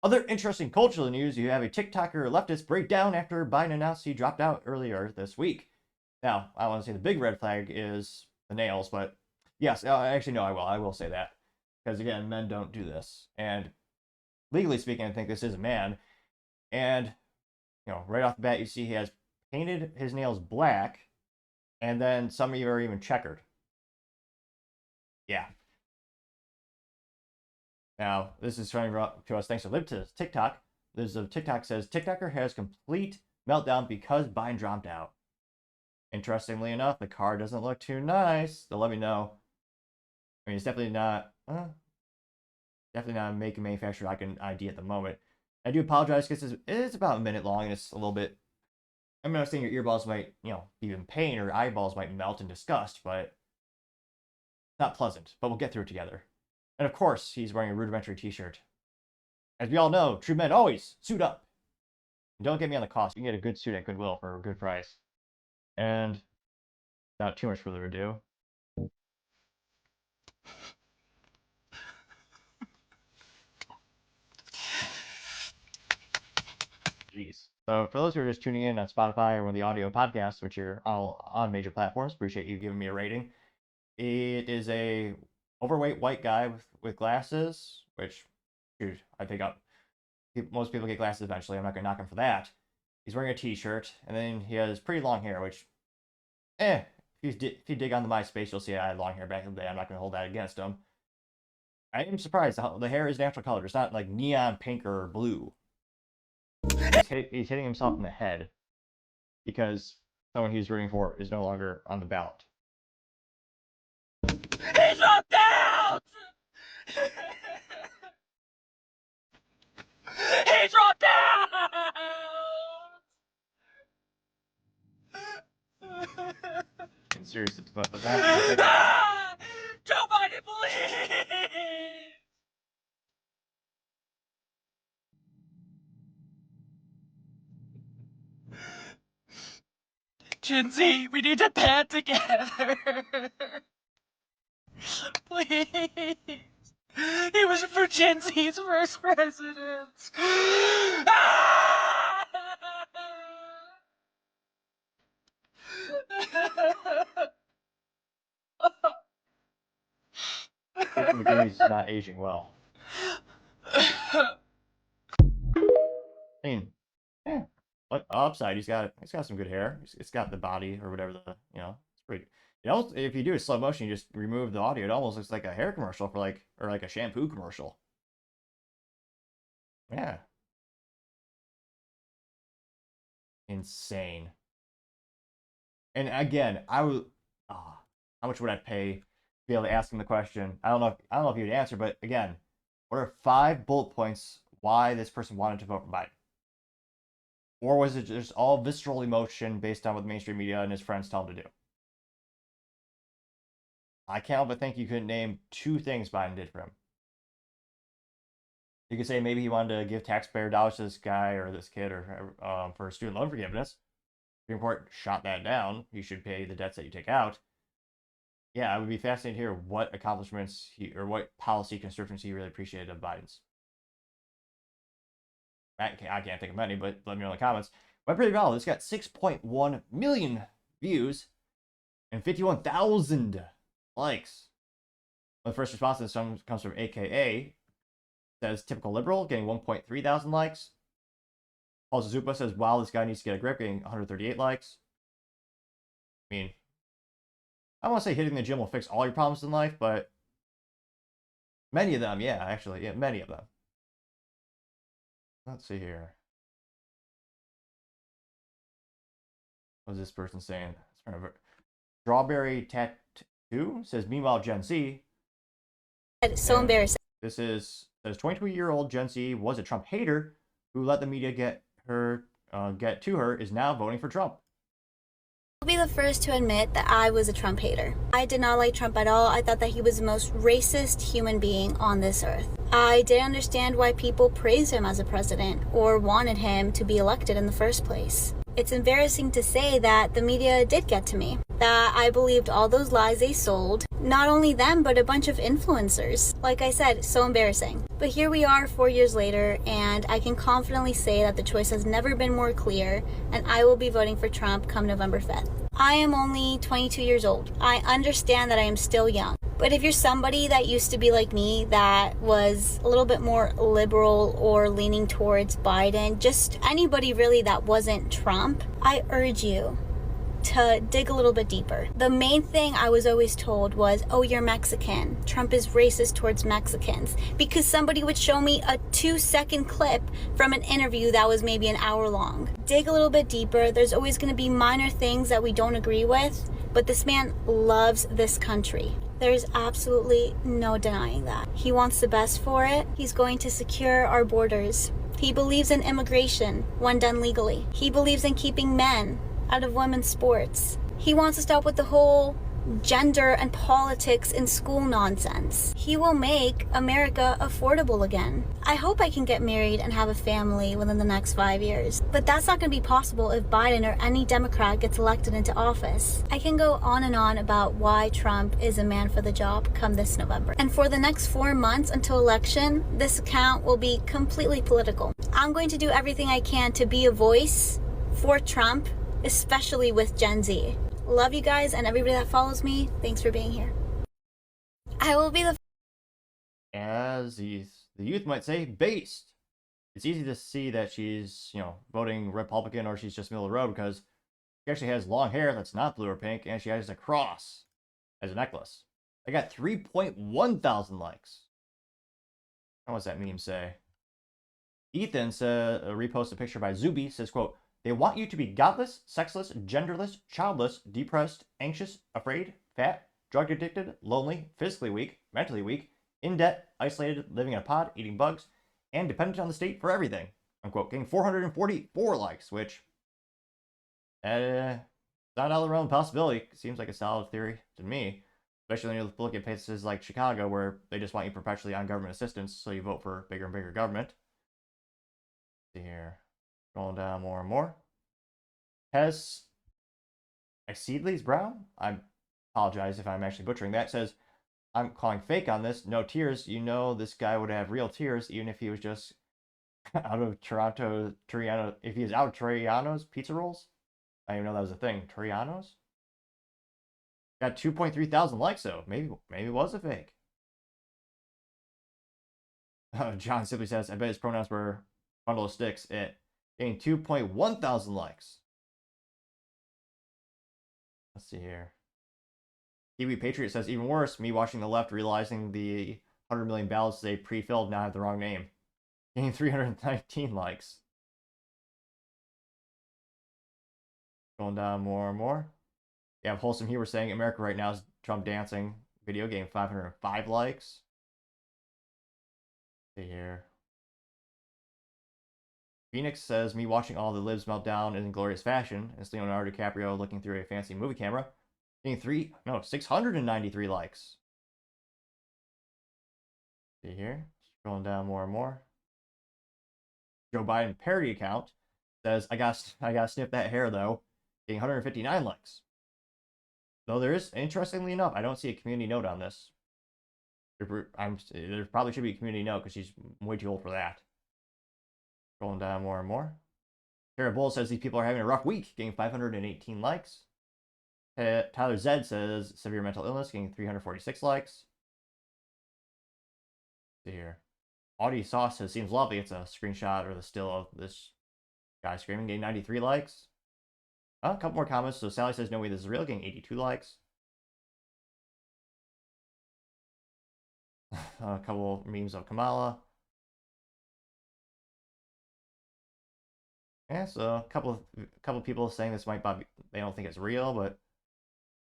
Other interesting cultural news, you have a TikToker leftist breakdown after Biden announced he dropped out earlier this week. Now, I want to say the big red flag is the nails, but yes, actually, no, I will. I will say that. Because again, men don't do this. And legally speaking, I think this is a man. And, right off the bat, you see he has painted his nails black, and then some of you are even checkered. Yeah. Now, this is showing to us thanks to TikTok. This of TikTok says TikToker has complete meltdown because Biden dropped out. Interestingly enough, the car doesn't look too nice. They'll let me know. I mean, it's definitely not a make and manufacturer I can ID at the moment. I do apologize because it's about a minute long and it's a little bit. I'm not saying your earballs might, be in pain or eyeballs might melt in disgust, but not pleasant. But we'll get through it together. And of course, he's wearing a rudimentary t-shirt. As we all know, true men always suit up. And don't get me on the cost. You can get a good suit at Goodwill for a good price. And without too much further ado. Jeez. So for those who are just tuning in on Spotify or one of the audio podcasts, which are all on major platforms, appreciate you giving me a rating. It is a overweight white guy with glasses, which, dude, I think most people get glasses eventually. I'm not going to knock him for that. He's wearing a t-shirt, and then he has pretty long hair, which, if you dig on the MySpace, you'll see I had long hair back in the day. I'm not going to hold that against him. I am surprised the hair is natural color. It's not like neon pink or blue. He's hitting himself in the head because someone he's rooting for is no longer on the ballot. He's dropped out! He dropped out! Seriously, but that. Joe Biden, please! Gen Z, we need to band together. Please. He was for Gen Z's first president. He's not aging well. I mean, but upside, he's got some good hair. It's got the body or whatever it's pretty. If you do a slow motion, you just remove the audio. It almost looks like a hair commercial or like a shampoo commercial. Yeah. Insane. And again, how much would I pay to be able to ask him the question? I don't know if he would answer, but again, what are 5 bullet points why this person wanted to vote for Biden? Or was it just all visceral emotion based on what the mainstream media and his friends tell him to do? I can't help but think you couldn't name 2 things Biden did for him. You could say maybe he wanted to give taxpayer dollars to this guy or this kid or for student loan forgiveness. Supreme Court shot that down. You should pay the debts that you take out. Yeah, I would be fascinated to hear what accomplishments or what policy constituency he really appreciated of Biden's. I can't think of many, but let me know in the comments. Went pretty well. This got 6.1 million views and 51,000 likes. The first response to this comes from AKA. Says typical liberal, getting 1.3 thousand likes. Paul Zupa says, wow, this guy needs to get a grip, getting 138 likes. I mean, I don't want to say hitting the gym will fix all your problems in life, but many of them, many of them. Let's see here. What is this person saying? Strawberry Tattoo says, meanwhile, Gen Z. It's so embarrassing. This says 22-year-old Gen Z was a Trump hater who let the media get to her is now voting for Trump. I'll be the first to admit that I was a Trump hater. I did not like Trump at all. I thought that he was the most racist human being on this earth. I didn't understand why people praised him as a president or wanted him to be elected in the first place. It's embarrassing to say that the media did get to me, that I believed all those lies they sold, not only them, but a bunch of influencers. Like I said, so embarrassing. But here we are 4 years later, and I can confidently say that the choice has never been more clear, and I will be voting for Trump come November 5th. I am only 22 years old. I understand that I am still young. But if you're somebody that used to be like me, that was a little bit more liberal or leaning towards Biden, just anybody really that wasn't Trump, I urge you to dig a little bit deeper. The main thing I was always told was, oh, you're Mexican. Trump is racist towards Mexicans. Because somebody would show me a 2-second clip from an interview that was maybe an hour long. Dig a little bit deeper. There's always going to be minor things that we don't agree with, but this man loves this country. There's absolutely no denying that. He wants the best for it. He's going to secure our borders. He believes in immigration when done legally. He believes in keeping men out of women's sports. He wants to stop with the whole gender and politics in school nonsense. He will make America affordable again. I hope I can get married and have a family within the next 5 years, but that's not going to be possible if Biden or any Democrat gets elected into office. I can go on and on about why Trump is a man for the job come this November. And for the next 4 months until election, this account will be completely political. I'm going to do everything I can to be a voice for Trump, especially with Gen Z. Love you guys and everybody that follows me. Thanks for being here. I will be the As the youth might say, based. It's easy to see that she's, voting Republican or she's just middle of the road because she actually has long hair that's not blue or pink and she has a cross as a necklace. I got 3.1 thousand likes. What's that meme say? Ethan reposted a picture by Zuby, says, quote, they want you to be godless, sexless, genderless, childless, depressed, anxious, afraid, fat, drug addicted, lonely, physically weak, mentally weak, in debt, isolated, living in a pod, eating bugs, and dependent on the state for everything. Unquote. Getting 444 likes, which not out of the realm of possibility. Seems like a solid theory to me. Especially when you look at places like Chicago where they just want you perpetually on government assistance, so you vote for bigger and bigger government. Let's see here. Scrolling down more and more. Has Exceedley's Brown? I apologize if I'm actually butchering that. Says, I'm calling fake on this. No tears. You know this guy would have real tears even if he was just out of Toriano. If he was out of Toriano's pizza rolls? I didn't even know that was a thing. Toriano's? Got 2.3 thousand likes though. Maybe it was a fake. John simply says, I bet his pronouns were bundle of sticks. It getting 2.1 thousand likes. Let's see here. Kiwi Patriot says, even worse, me watching the left realizing the 100 million ballots they pre-filled now have the wrong name. Getting 319 likes. Going down more and more. You have Wholesome Humor saying America right now is Trump dancing. Video game 505 likes. Let's see here. Phoenix says, me watching all the libs melt down in glorious fashion. It's Leonardo DiCaprio looking through a fancy movie camera. Getting 693 likes. See here. Scrolling down more and more. Joe Biden parody account says, I gotta sniff that hair though. Getting 159 likes. Though there is, interestingly enough, I don't see a community note on this. There probably should be a community note because she's way too old for that. Scrolling down more and more. Tara Bull says these people are having a rough week, getting 518 likes. Tyler Zed says severe mental illness, getting 346 likes. Let's see here. Audie Sauce says seems lovely. It's a screenshot or the still of this guy screaming, getting 93 likes. A couple more comments. So Sally says no way this is real, getting 82 likes. A couple memes of Kamala. Yeah, so a couple of people saying this might be, they don't think it's real, but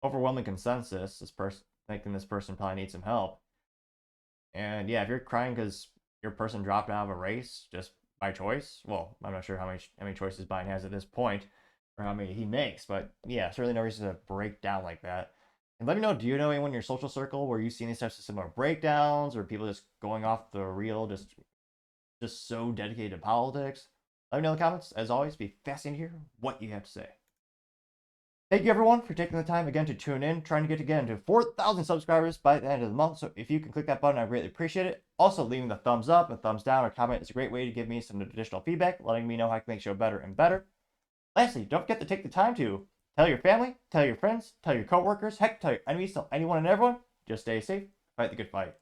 overwhelming consensus, this person thinking this person probably needs some help. And yeah, if you're crying because your person dropped out of a race just by choice, well, I'm not sure how many choices Biden has at this point, or how many he makes, but yeah, certainly no reason to break down like that. And let me know, do you know anyone in your social circle where you've seen these types of similar breakdowns, or people just going off the real, just so dedicated to politics? Let me know in the comments. As always, be fascinated to hear what you have to say. Thank you everyone for taking the time again to tune in. Trying to get to 4,000 subscribers by the end of the month. So if you can click that button, I greatly appreciate it. Also, leaving the thumbs up, a thumbs down, or comment is a great way to give me some additional feedback, letting me know how I can make the show better and better. Lastly, don't forget to take the time to tell your family, tell your friends, tell your coworkers, heck, tell your enemies, tell anyone and everyone. Just stay safe, fight the good fight.